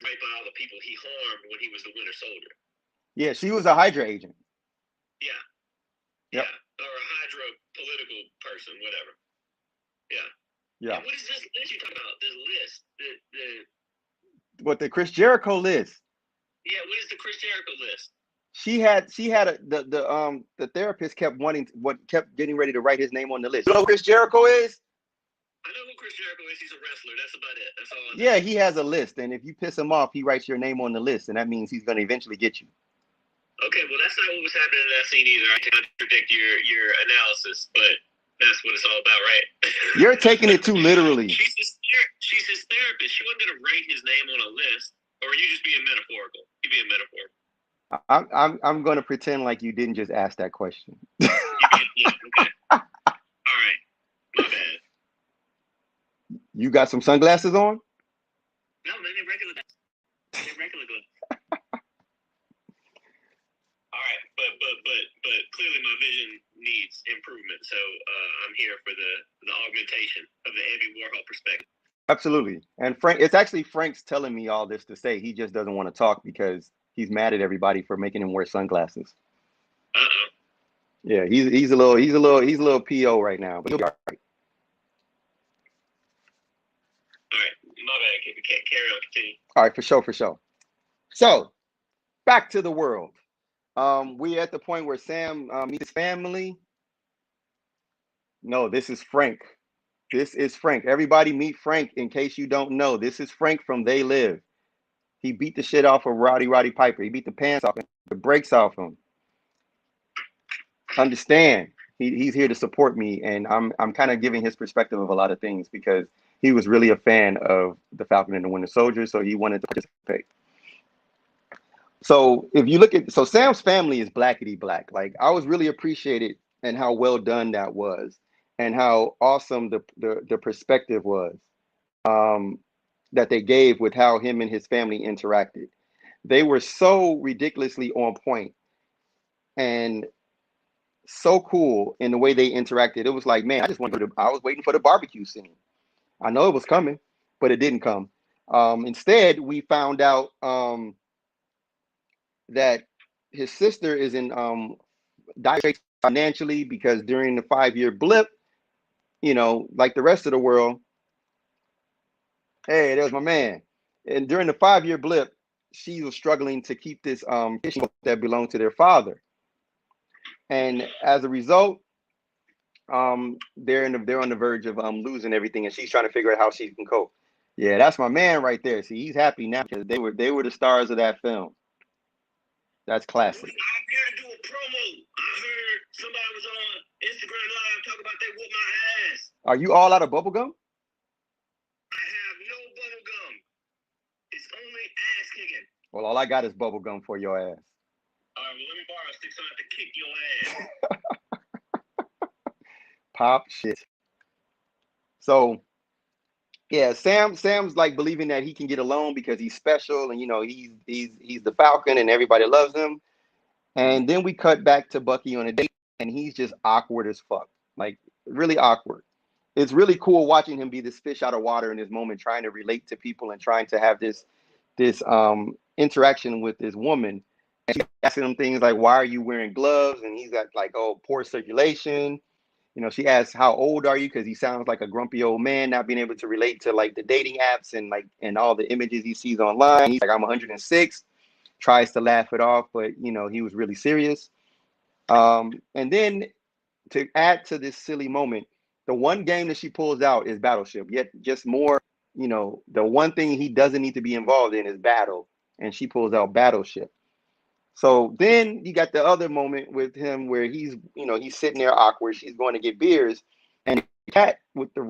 right by all the people he harmed when he was the Winter Soldier. Yeah, she was a Hydra agent. Yeah. Yep. Yeah. Or a Hydra political person, whatever. Yeah. Yeah. And what is this list you talking about? This list. What, the Chris Jericho list? Yeah, what is the Chris Jericho list? She had the therapist kept getting ready to write his name on the list. You know who Chris Jericho is? I know who Chris Jericho is. He's a wrestler. That's about it. That's all I know. Yeah, he has a list, and if you piss him off, he writes your name on the list, and that means he's going to eventually get you. Okay, well, that's not what was happening in that scene either. I can contradict your analysis, but that's what it's all about, right? You're taking it too literally. She's his therapist. She wasn't going to write his name on a list, or are you just being metaphorical? You're being metaphorical. I'm going to pretend like you didn't just ask that question. Yeah, okay. All right, my bad. You got some sunglasses on? No, man, they're regular. They're regular glasses. All right, but clearly my vision needs improvement, so I'm here for the augmentation of the Andy Warhol perspective. Absolutely. And Frank, it's actually Frank's telling me all this to say. He just doesn't want to talk because he's mad at everybody for making him wear sunglasses. Yeah, he's a little PO right now, but he'll be all right. All right, my bad. Carry on, continue. All right, for sure. So, back to the world. We're at the point where Sam meets his family. No, this is Frank. This is Frank. Everybody meet Frank in case you don't know. This is Frank from They Live. He beat the shit off of Roddy Piper. He beat the pants off him, the brakes off him. Understand, he's here to support me, and I'm kind of giving his perspective of a lot of things because he was really a fan of the Falcon and the Winter Soldier, so he wanted to participate. So if you look at, so Sam's family is blackety black. Like, I was really appreciated and how well done that was, and how awesome the perspective was that they gave with how him and his family interacted. They were so ridiculously on point and so cool in the way they interacted. It was like, man, I was waiting for the barbecue scene. I know it was coming, but it didn't come. Instead, we found out that his sister is in dire straits financially because during the 5-year blip, you know, like the rest of the world, hey, there's my man. And during the 5-year blip, she was struggling to keep this fishing boat that belonged to their father. And as a result, they're on the verge of losing everything, and she's trying to figure out how she can cope. Yeah, that's my man right there. See, he's happy now because they were the stars of that film. That's classic. I'm here to do a promo. I heard somebody was on Instagram Live talking about they whooped my ass. Are you all out of bubble gum? I have no bubble gum. It's only ass kicking. Well, all I got is bubble gum for your ass. All right, well, let me borrow a stick so I have to kick your ass. Pop shit. So, yeah, Sam's like believing that he can get alone because he's special, and you know he's the Falcon, and everybody loves him. And then we cut back to Bucky on a date, and he's just awkward as fuck, like really awkward. It's really cool watching him be this fish out of water in this moment, trying to relate to people and trying to have this interaction with this woman. And she's asking him things like, "Why are you wearing gloves?" And he's got like, "Oh, poor circulation." You know, she asks, "How old are you?" Because he sounds like a grumpy old man, not being able to relate to like the dating apps and all the images he sees online. He's like, "I'm 106." Tries to laugh it off, but you know, he was really serious. And then to add to this silly moment, the one game that she pulls out is Battleship. Yet just more, you know, the one thing he doesn't need to be involved in is battle, and she pulls out Battleship. So then you got the other moment with him where he's sitting there awkward. She's going to get beers, and the cat with the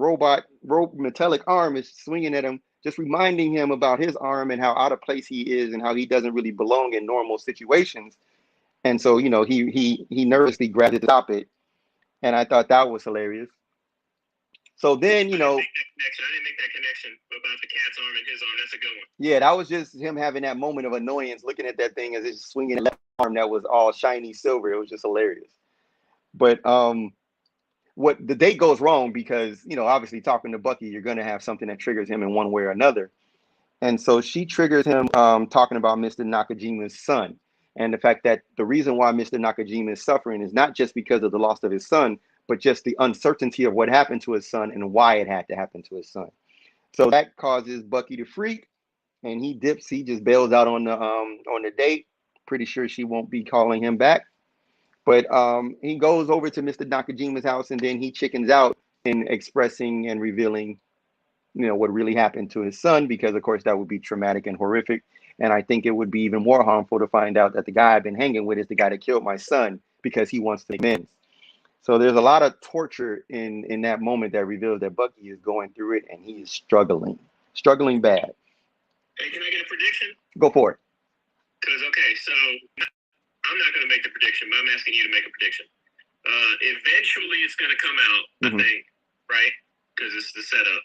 metallic arm is swinging at him, just reminding him about his arm and how out of place he is and how he doesn't really belong in normal situations. And so, you know, he nervously grabbed it to stop it, and I thought that was hilarious. So then, you know, I didn't make that connection about the cat's arm and his arm. That's a good one. Yeah, that was just him having that moment of annoyance, looking at that thing as it's swinging left arm that was all shiny silver. It was just hilarious. But what the date goes wrong because, you know, obviously talking to Bucky, you're going to have something that triggers him in one way or another. And so she triggers him talking about Mr. Nakajima's son, and the fact that the reason why Mr. Nakajima is suffering is not just because of the loss of his son, but just the uncertainty of what happened to his son and why it had to happen to his son. So that causes Bucky to freak, and he dips. He just bails out on the date. Pretty sure she won't be calling him back. But he goes over to Mr. Nakajima's house, and then he chickens out in expressing and revealing, you know, what really happened to his son, because of course that would be traumatic and horrific. And I think it would be even more harmful to find out that the guy I've been hanging with is the guy that killed my son because he wants to make amends. So there's a lot of torture in that moment that reveals that Bucky is going through it and he is struggling bad. Hey, can I get a prediction? Go for it. Because, okay, so I'm not going to make the prediction, but I'm asking you to make a prediction. Eventually it's going to come out, I think, right? Because it's the setup.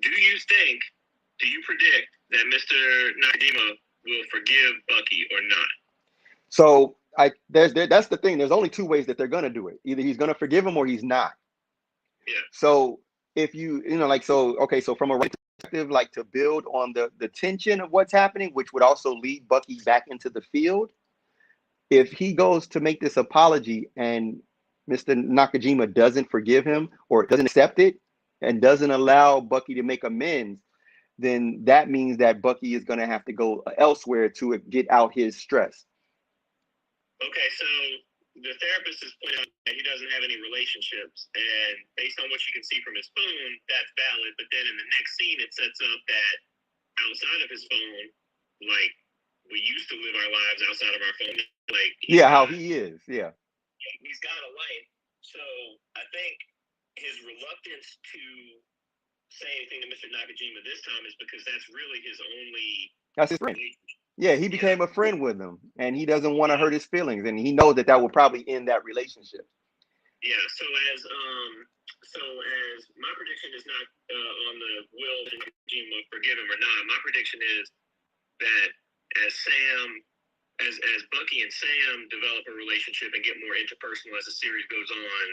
Do you predict that Mr. Nakajima will forgive Bucky or not? So that's the thing. There's only two ways that they're going to do it. Either he's going to forgive him or he's not. Yeah. So if you know, like, so, okay, so from a right perspective, like to build on the tension of what's happening, which would also lead Bucky back into the field. If he goes to make this apology and Mr. Nakajima doesn't forgive him or doesn't accept it and doesn't allow Bucky to make amends, then that means that Bucky is going to have to go elsewhere to get out his stress. Okay, so the therapist has pointed out that he doesn't have any relationships, and based on what you can see from his phone, that's valid. But then in the next scene, it sets up that outside of his phone, like, we used to live our lives outside of our phone. Like, how he is, he's got a life. So I think his reluctance to say anything to Mr. Nakajima this time is because that's really his only. That's his friend. Yeah, he became a friend with him, and he doesn't want to hurt his feelings, and he knows that will probably end that relationship. Yeah. So as my prediction is not on the will of Nakajima forgive him or not. My prediction is that as Bucky and Sam develop a relationship and get more interpersonal as the series goes on,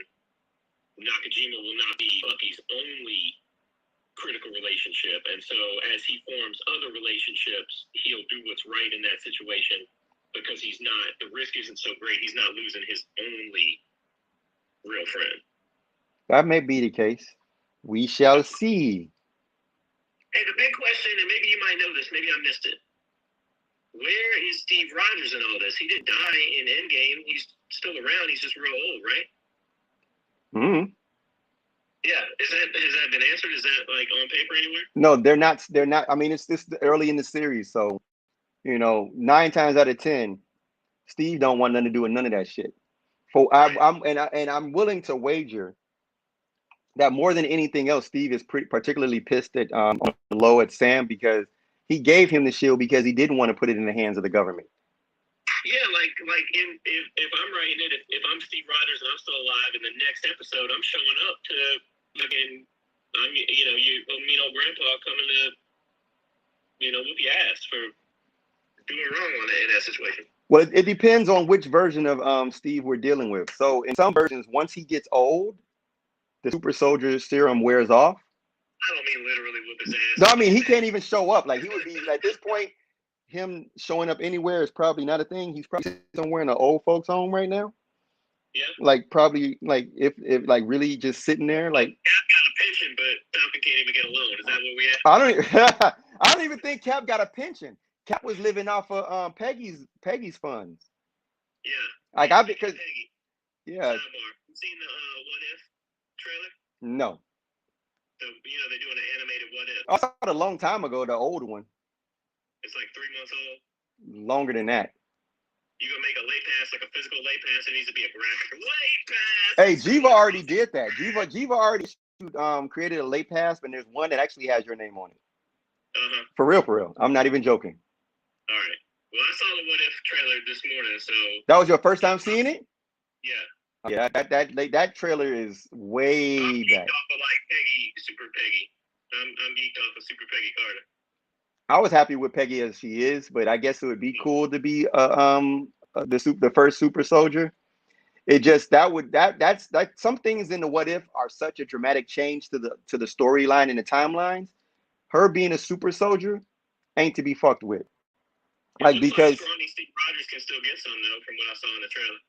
Nakajima will not be Bucky's only critical relationship. And so as he forms other relationships, he'll do what's right in that situation because the risk isn't so great. He's not losing his only real friend. That may be the case. We shall see. Hey, the big question, and maybe you might know this, maybe I missed it. Where is Steve Rogers in all this? He didn't die in Endgame. He's still around. He's just real old, right? Yeah. Has that been answered? Is that like on paper anywhere? No, they're not. I mean, it's this early in the series, so, you know, 9 times out of 10, Steve don't want nothing to do with none of that shit. I'm willing to wager that more than anything else, Steve is particularly pissed at low at Sam because he gave him the shield because he didn't want to put it in the hands of the government. Yeah, if I'm writing it, if I'm Steve Rogers and I'm still alive, in the next episode, I'm showing up to fucking, mean old grandpa coming to, whoop your ass for doing wrong in that situation. Well, it depends on which version of Steve we're dealing with. So in some versions, once he gets old, the super soldier serum wears off. I don't mean literally whoop his ass. No, I mean he can't even show up. Like, he would be at this point. Him showing up anywhere is probably not a thing. He's probably somewhere in an old folks home right now. Yeah. Like, probably, like, if like really just sitting there, like. Cap got a pension, but Falcon can't even get a loan. Is that where we at? I don't even think Cap got a pension. Cap was living off of Peggy's funds. Yeah. Like, because. Peggy. Yeah. You seen the What If trailer? No. They're doing an animated What If. I saw it a long time ago, the old one. It's like 3 months old. Longer than that. You gonna make a late pass, like a physical late pass? It needs to be a graphic late pass. Hey, Jiva already did that. Jiva already created a late pass, but there's one that actually has your name on it. For real. I'm not even joking. All right. Well, I saw the What If trailer this morning, so. That was your first time seeing it? Yeah. Yeah, that trailer is way I'm geeked back. off of like Peggy, Super Peggy. I'm geeked off of Super Peggy Carter. I was happy with Peggy as she is, but I guess it would be cool to be the first super soldier. It just that's some things in the what if are such a dramatic change to the storyline and the timelines. Her being a super soldier ain't to be fucked with. Like, because scrawny Steve Rogers can still get some though, from what I saw in the trailer.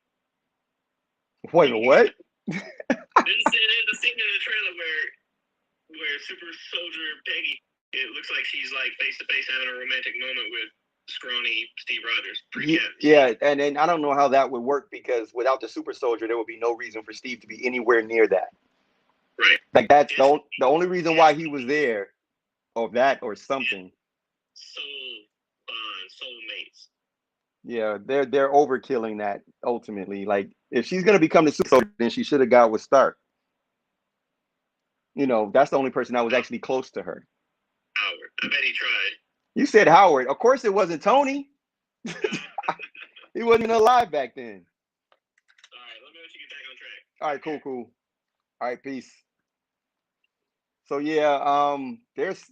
wait, what? There's a scene in the trailer where super soldier Peggy, it looks like she's like face to face having a romantic moment with scrawny Steve Rogers. Yeah, and I don't know how that would work, because without the super soldier, there would be no reason for Steve to be anywhere near that. Right. Like, that's the only reason why he was there, or that, or something. Soulmates. Yeah, they're overkilling that ultimately. Like, if she's gonna become the super soldier, then she should have got with Stark. You know, that's the only person that was actually close to her. Howard. I bet he tried. You said Howard. Of course it wasn't Tony. He wasn't even alive back then. All right, let me let you get back on track. All right, cool. All right, peace. So yeah, there's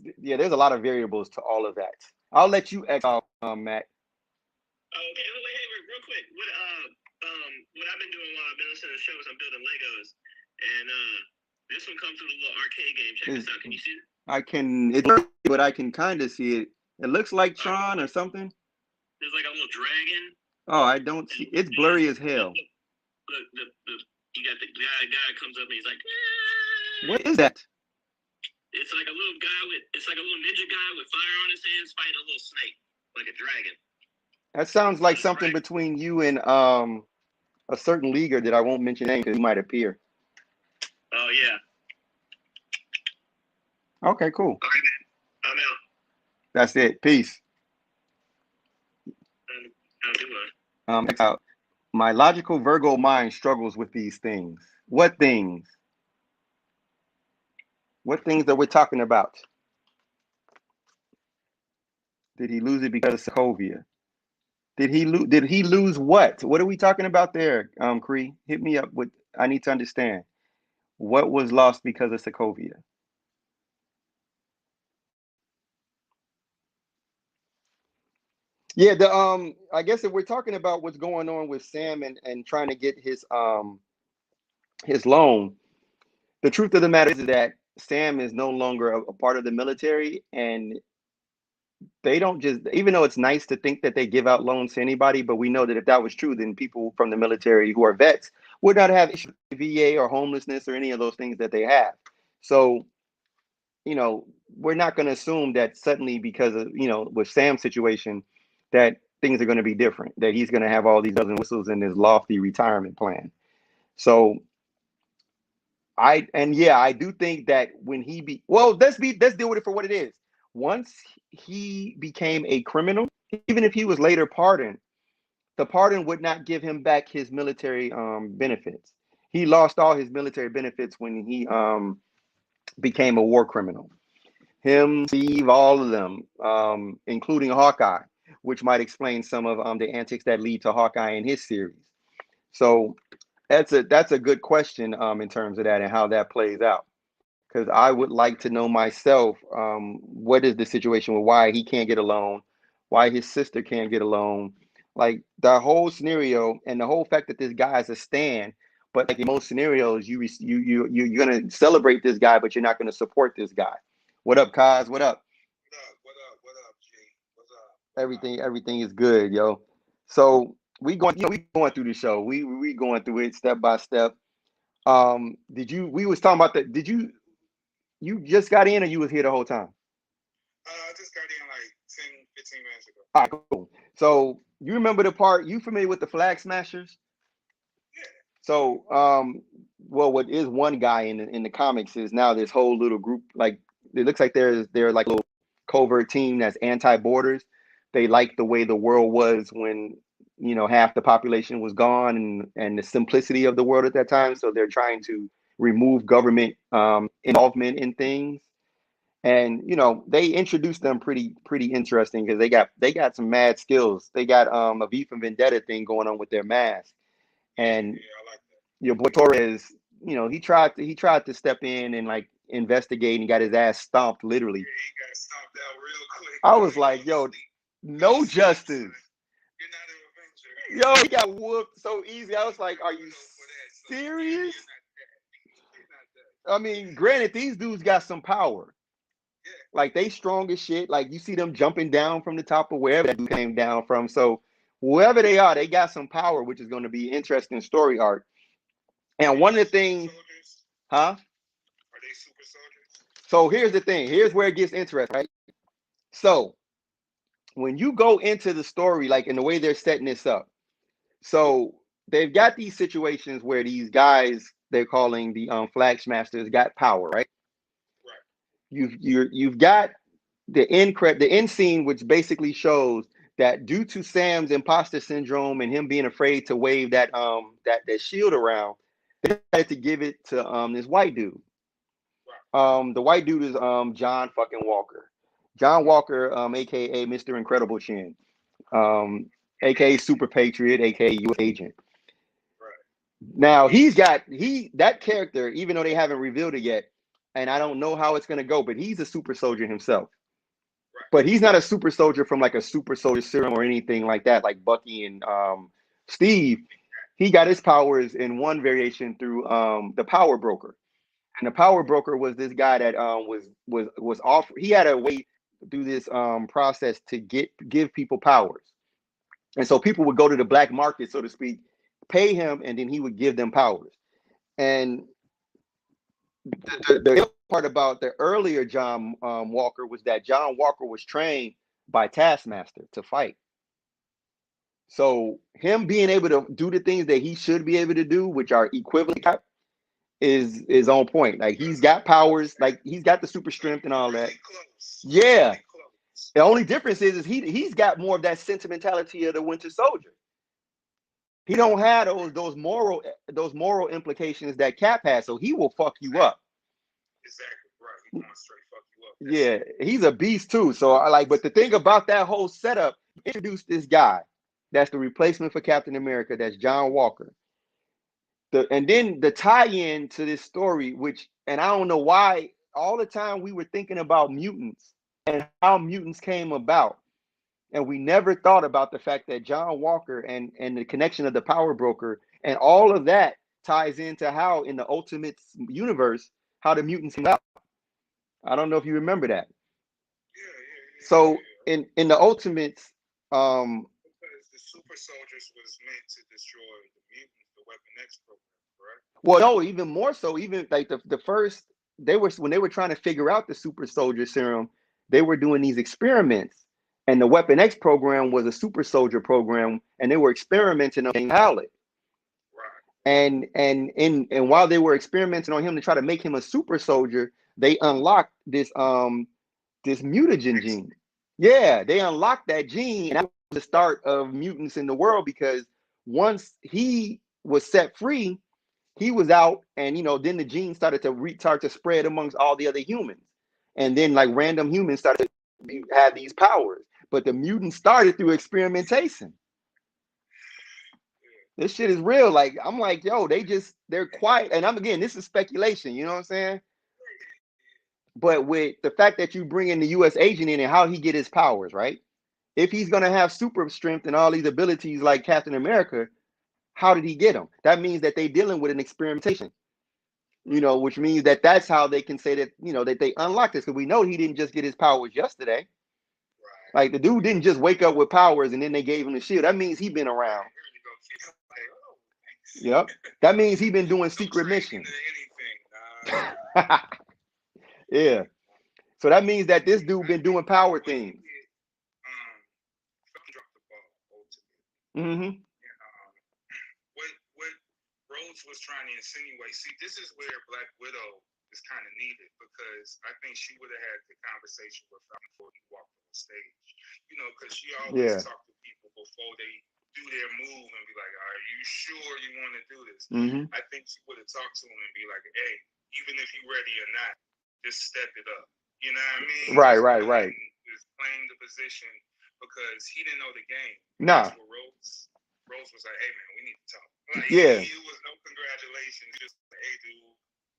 a lot of variables to all of that. I'll let you Matt. Okay, wait, real quick. What I've been doing while I've been listening to the show is I'm building Legos, and this one comes with a little arcade game. Check this out. Can you see it? I can, but I can kind of see it. It looks like Tron or something. There's like a little dragon. Oh, I don't see. It's blurry as hell. Look, you got the guy comes up and he's like, what is that? It's like a little ninja guy with fire on his hands fighting a little snake, like a dragon. That sounds like something between you and a certain leaguer that I won't mention name because he might appear. Oh yeah. Okay, cool. All right, man. I'm out. That's it. Peace. How do I? Out. My logical Virgo mind struggles with these things. What things? What things that we're talking about? Did he lose it because of Sokovia? Did he lose what? What are we talking about there, Cree? Hit me up with. I need to understand. What was lost because of Sokovia? Yeah, I guess if we're talking about what's going on with Sam and trying to get his loan, the truth of the matter is that Sam is no longer a part of the military, and they don't just, even though it's nice to think that they give out loans to anybody, but we know that if that was true, then people from the military who are vets would not have issues with VA or homelessness or any of those things that they have. So, we're not going to assume that suddenly, because of, with Sam's situation, that things are going to be different, that he's going to have all these bells and whistles in his lofty retirement plan. So I do think that when let's deal with it for what it is. Once he became a criminal, even if he was later pardoned, the pardon would not give him back his military benefits. He lost all his military benefits when he became a war criminal. Him, Steve, all of them, including Hawkeye, which might explain some of the antics that lead to Hawkeye in his series. So that's a good question in terms of that and how that plays out. Because I would like to know myself, what is the situation with why he can't get a loan, why his sister can't get a loan, like the whole scenario, and the whole fact that this guy is a stan. But like in most scenarios, you're gonna celebrate this guy, but you're not gonna support this guy. What up, Kaz? What up? What up, G? What's up? Everything is good, yo. So we going through the show. We going through it step by step. We was talking about that. You just got in, or you was here the whole time? I just got in like 10, 15 minutes ago. All right, cool. So you remember the part? You familiar with the Flag Smashers? Yeah. So, what is one guy in the comics is now this whole little group. Like, it looks like they're like a little covert team that's anti-borders. They like the way the world was when half the population was gone, and the simplicity of the world at that time. So they're trying to remove government involvement in things. And they introduced them pretty interesting, because they got some mad skills. They got a V for Vendetta thing going on with their mask. And yeah, I like that. Your boy Torres, he tried to step in and like investigate, and got his ass stomped literally. Yeah, he got stomped out real quick. I was like, yo, no justice. You're not an Avenger. Yo, he got whooped so easy. I was like, are you serious? I mean, granted, these dudes got some power. Like they strong as shit. Like you see them jumping down from the top of wherever that dude came down from. So whoever they are, they got some power, which is going to be interesting story arc. And one of the things, huh? Are they super soldiers? So here's the thing. Here's where it gets interesting, right? So when you go into the story, like in the way they're setting this up, so they've got these situations where these guys they're calling the flag smashers got power, right? Right. You've got the end scene, which basically shows that due to Sam's imposter syndrome and him being afraid to wave that shield around, they decided to give it to this white dude. The white dude is John fucking Walker. John Walker, aka Mr. Incredible Chin, aka Super Patriot, aka U.S. Agent. Now that character, even though they haven't revealed it yet, and I don't know how it's gonna go, but he's a super soldier himself. But he's not a super soldier from like a super soldier serum or anything like that, like Bucky and Steve. He got his powers in one variation through the Power Broker. And the Power Broker was this guy that was off. He had a way through this process to give people powers. And so people would go to the black market, so to speak, pay him, and then he would give them powers. And the part about the earlier John Walker was that John Walker was trained by Taskmaster to fight. So him being able to do the things that he should be able to do, which are equivalent, is on point. Like he's got powers, like he's got the super strength and all that. Yeah. The only difference is he's got more of that sentimentality of the Winter Soldier. He don't have those moral implications that Cap has, so he will fuck you up. Exactly right. He going straight fuck you up. Yeah, he's a beast too. So I like, but the thing about that whole setup, introduce this guy that's the replacement for Captain America. That's John Walker. And then the tie-in to this story, which, and I don't know why, all the time we were thinking about mutants and how mutants came about, and we never thought about the fact that John Walker and the connection of the Power Broker and all of that ties into how in the Ultimate universe how the mutants came out. I don't know if you remember that. So in the Ultimates, because the super soldiers was meant to destroy the mutants, the Weapon X program, correct? well, no, even more so, even like the first when they were trying to figure out the super soldier serum, they were doing these experiments, and the Weapon X program was a super soldier program, and they were experimenting on Howlett. And while they were experimenting on him to try to make him a super soldier, they unlocked this mutagen gene. Yeah, they unlocked that gene, and that was the start of mutants in the world, because once he was set free, he was out, and then the gene started to spread amongst all the other humans, and then like random humans started to have these powers. But the mutants started through experimentation. This shit is real. Like I'm like, yo, they're quiet, and this is speculation. You know what I'm saying? But with the fact that you bring in the U.S. agent in and how he get his powers, right? If he's gonna have super strength and all these abilities like Captain America, how did he get them? That means that they're dealing with an experimentation. Which means that that's how they can say that that they unlocked this, because we know he didn't just get his powers yesterday. Like the dude didn't just wake up with powers and then they gave him the shield. That means he's been around. Yep. That means he's been doing secret missions. Yeah. So that means that this dude been doing power things. Mm-hmm. What Rhodes was trying to insinuate. See, this is where Black Widow is kind of needed, because I think she would have had the conversation with him before he walked on the stage. Because she always talk to people before they do their move and be like, "Are you sure you want to do this?" Mm-hmm. I think she would have talked to him and be like, "Hey, even if you're ready or not, just step it up." You know what I mean? Right. Just playing the position, because he didn't know the game. Nah. That's what Rose was like, "Hey man, we need to talk." Like, yeah. It was no congratulations. Just, hey dude,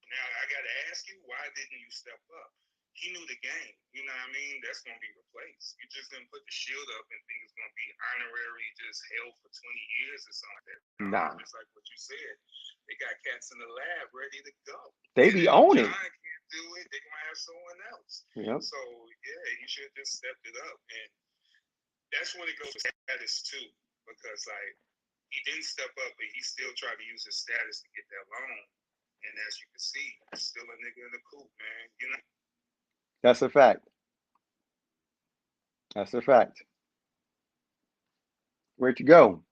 now I gotta ask you, why didn't you step up? he knew the game. You know what I mean? That's gonna be replaced. You just didn't put the shield up and think it's gonna be honorary, just held for 20 years or something like that. No, Nah, it's like what you said. They got cats in the lab ready to go. they And be if on John it. can't do it, they gonna have someone else. Yep. So yeah, you should have just stepped it up. And that's when it goes to status too. Because like he didn't step up, but he still tried to use his status to get that loan. And as you can see, he's still a nigga in the coop, man. You know. That's a fact. That's a fact. Where'd you go?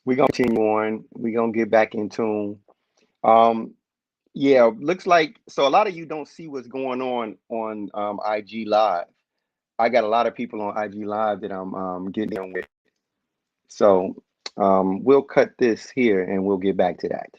We're gonna continue on. We're gonna get back in tune. Um, yeah, looks like so a lot of you don't see what's going on IG Live. I got a lot of people on IG Live that I'm getting in with. So we'll cut this here and we'll get back to that.